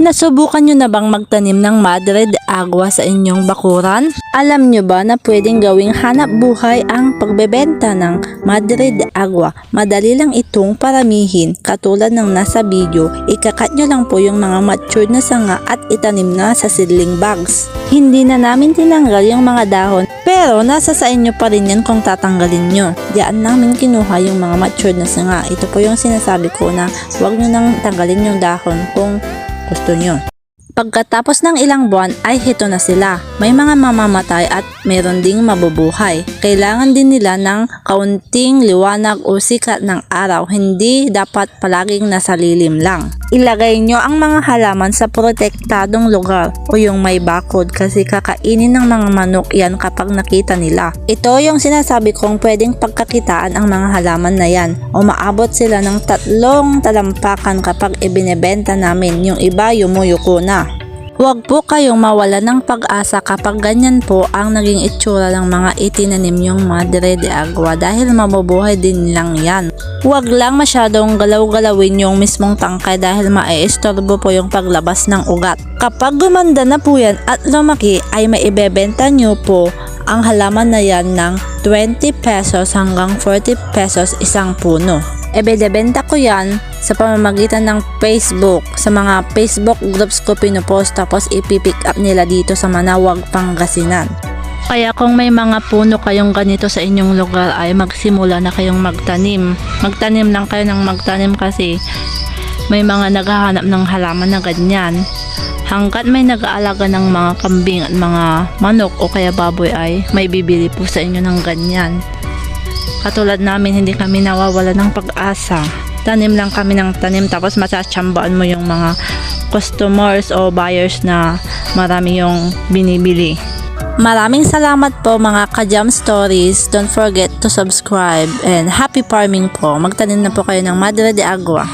Nasubukan nyo na bang magtanim ng Madre de Agua sa inyong bakuran? Alam nyo ba na pwedeng gawing hanap buhay ang pagbebenta ng Madre de Agua? Madali lang itong paramihin, katulad ng nasa video. Ikakat nyo lang po yung mga matured na sanga at itanim na sa seedling bags. Hindi na namin tinanggal yung mga dahon, pero nasa sa inyo pa rin yan kung tatanggalin nyo. Diyan namin kinuha yung mga matured na sanga. Ito po yung sinasabi ko na huwag nyo nang tanggalin yung dahon kung gusto nyo. Pagkatapos ng ilang buwan ay hito na sila. May mga mamamatay at meron ding mabubuhay. Kailangan din nila ng kaunting liwanag o sikat ng araw. Hindi dapat palaging nasa lilim lang. Ilagay nyo ang mga halaman sa protektadong lugar o yung may bakod kasi kakainin ng mga manok yan kapag nakita nila. Ito yung sinasabi kong pwedeng pagkakitaan ang mga halaman na yan o maabot sila ng 3 talampakan kapag ibinebenta namin. Yung iba yumuyuko na. Huwag po kayong mawala ng pag-asa kapag ganyan po ang naging itsura ng mga itinanim yung Madre de Agua dahil mabubuhay din lang yan. Huwag lang masyadong galaw-galawin yung mismong tangkay dahil maiistorbo po yung paglabas ng ugat. Kapag gumanda na po yan at lumaki ay maibebenta nyo po ang halaman na yan ng 20 pesos hanggang 40 pesos isang puno. Ibebenta ko yan sa pamamagitan ng Facebook. Sa mga Facebook groups ko pinupost tapos ipipick up nila dito sa Manawag, Pangasinan. Kaya kung may mga puno kayong ganito sa inyong lugar ay magsimula na kayong magtanim. Magtanim lang kayo ng magtanim kasi may mga naghahanap ng halaman na ganyan. Hanggat may nag-aalaga ng mga kambing at mga manok o kaya baboy ay may bibili po sa inyo ng ganyan. Katulad namin, hindi kami nawawala ng pag-asa. Tanim lang kami ng tanim tapos masatsambaan mo yung mga customers o buyers na marami yung binibili. Maraming salamat po mga ka-Jam Stories. Don't forget to subscribe and happy farming po. Magtanim na po kayo ng Madre de Agua.